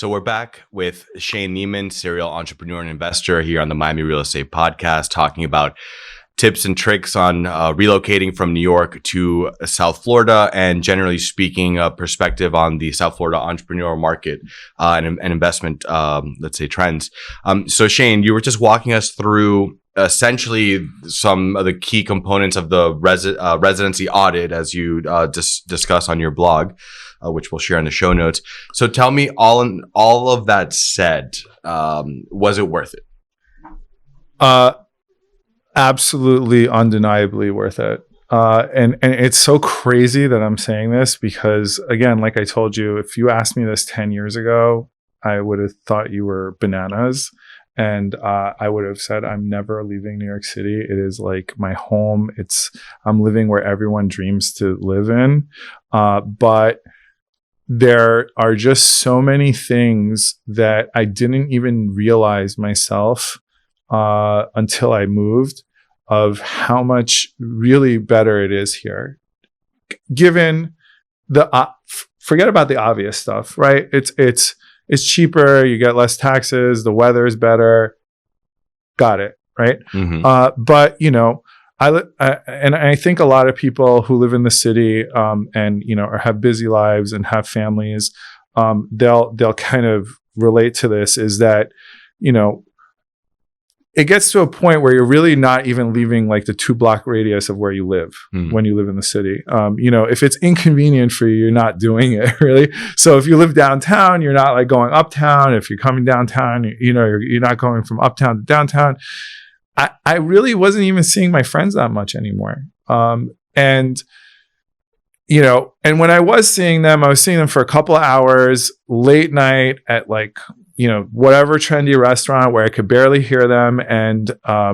So we're back with Shane Neman, serial entrepreneur and investor here on the Miami Real Estate Podcast, talking about tips and tricks on relocating from New York to South Florida, and generally speaking, a perspective on the South Florida entrepreneurial market and investment, let's say, trends. So Shane, you were just walking us through essentially some of the key components of the residency audit, as you discuss on your blog, which we'll share in the show notes. So tell me, all of that said, was it worth it? Absolutely, undeniably worth it. And it's so crazy that I'm saying this because, again, like I told you, if you asked me this 10 years ago, I would have thought you were bananas. And I would have said, I'm never leaving New York City. It is like my home. I'm living where everyone dreams to live in. But there are just so many things that I didn't even realize myself until I moved, of how much really better it is here. Given forget about the obvious stuff, right? It's cheaper. You get less taxes. The weather is better. Got it, right? Mm-hmm. But I think a lot of people who live in the city and or have busy lives and have families, they'll kind of relate to this. Is that it gets to a point where you're really not even leaving like the 2-block radius of where you live when you live in the city. If it's inconvenient for you, you're not doing it really. So if you live downtown, you're not like going uptown. If you're coming downtown, you're not going from uptown to downtown. I really wasn't even seeing my friends that much anymore. And when I was seeing them, I was seeing them for a couple of hours late night at like, whatever trendy restaurant where I could barely hear them. And,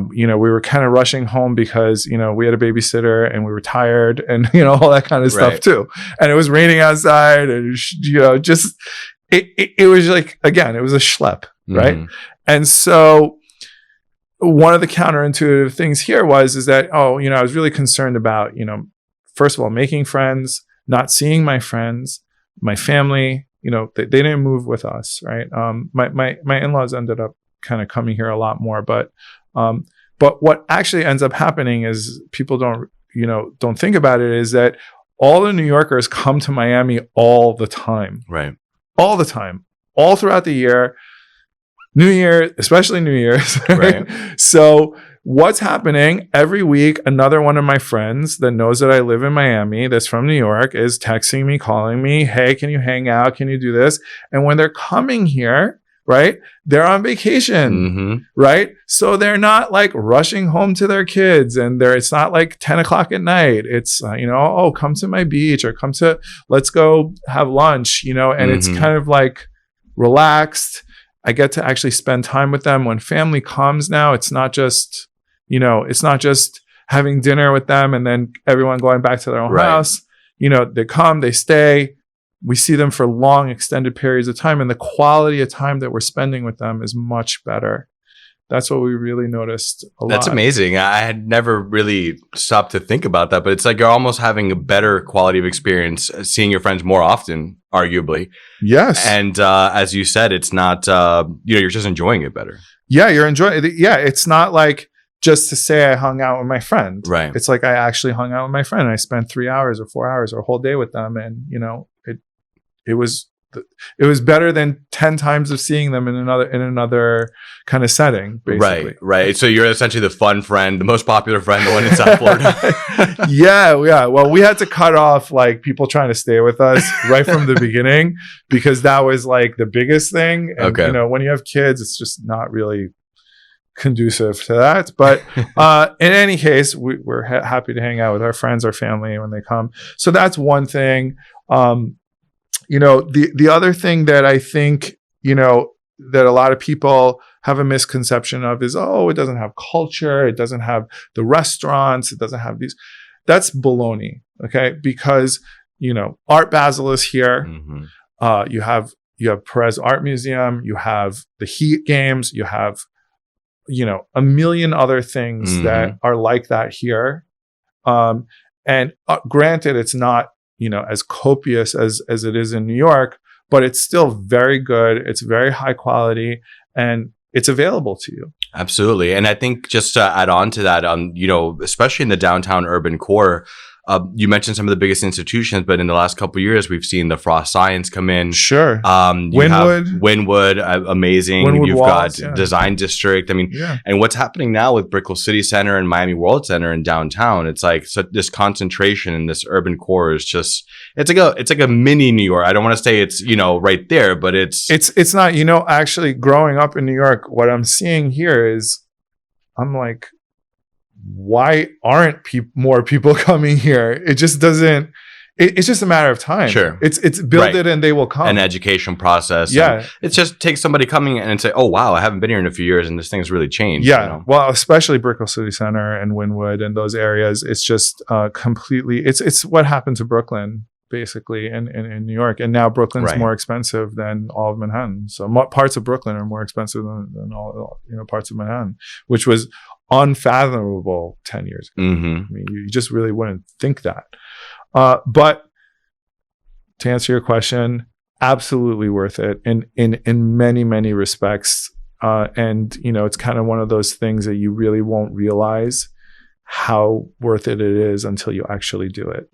we were kind of rushing home because, we had a babysitter and we were tired and, all that kind of stuff too. And it was raining outside and, just, it was like, again, it was a schlep, right? And so one of the counterintuitive things here is that, I was really concerned about, first of all, making friends, not seeing my friends, my family. They didn't move with us, right? My in-laws ended up kind of coming here a lot more, but what actually ends up happening is people don't think about it, is that all the New Yorkers come to Miami all the time, right? All the time, all throughout the year, New Year, especially New Year's, right? So what's happening every week? Another one of my friends that knows that I live in Miami, that's from New York, is texting me, calling me, hey, can you hang out? Can you do this? And when they're coming here, right, they're on vacation, right? So they're not like rushing home to their kids, and it's not like 10 o'clock at night. It's, come to my beach, or let's go have lunch, and it's kind of like relaxed. I get to actually spend time with them. When family comes now, it's not just, having dinner with them and then everyone going back to their own house. They come, they stay. We see them for long, extended periods of time. And the quality of time that we're spending with them is much better. That's what we really noticed a lot. That's amazing. I had never really stopped to think about that, but it's like you're almost having a better quality of experience seeing your friends more often, arguably. Yes. And as you said, it's not, you're just enjoying it better. Yeah, you're enjoying it. Yeah, it's not like just to say I hung out with my friend. Right. It's like I actually hung out with my friend. I spent 3 hours or 4 hours or a whole day with them. And, it was better than 10 times of seeing them in another kind of setting, basically. Right. So you're essentially the fun friend, the most popular friend, the one in South Florida. Yeah. Well, we had to cut off like people trying to stay with us right from the beginning, because that was like the biggest thing. And, when you have kids, it's just not really conducive to that. But in any case, we're happy to hang out with our friends, our family when they come. So that's one thing. The other thing that I think, that a lot of people have a misconception of is, it doesn't have culture. It doesn't have the restaurants. It doesn't have these. That's baloney. Okay. Because, Art Basel is here. You have Perez Art Museum. You have the Heat games. You have, a million other things that are like that here. And granted, it's not, as copious as it is in New York, but it's still very good. It's very high quality, and it's available to you. Absolutely. And I think just to add on to that, especially in the downtown urban core, you mentioned some of the biggest institutions, but in the last couple of years, we've seen the Frost Science come in. Sure. Wynwood, amazing. Wynwood You've Walls, got Design District. I mean, and what's happening now with Brickell City Center and Miami World Center in downtown, it's like this concentration in this urban core is just, it's like a mini New York. I don't want to say it's, right there, but it's not, actually growing up in New York, what I'm seeing here is, I'm like, why aren't more people coming here? It just doesn't. It's just a matter of time. Sure, it's build it and they will come. An education process. Yeah, it just takes somebody coming and say, "Oh wow, I haven't been here in a few years, and this thing's really changed." Yeah, well, especially Brickell City Center and Wynwood and those areas. It's just completely. It's what happened to Brooklyn basically in New York, and now Brooklyn's more expensive than all of Manhattan. So parts of Brooklyn are more expensive than all parts of Manhattan, which was unfathomable 10 years ago. Mm-hmm. I mean, you just really wouldn't think that. But to answer your question, absolutely worth it in many, many respects. And it's kind of one of those things that you really won't realize how worth it is until you actually do it.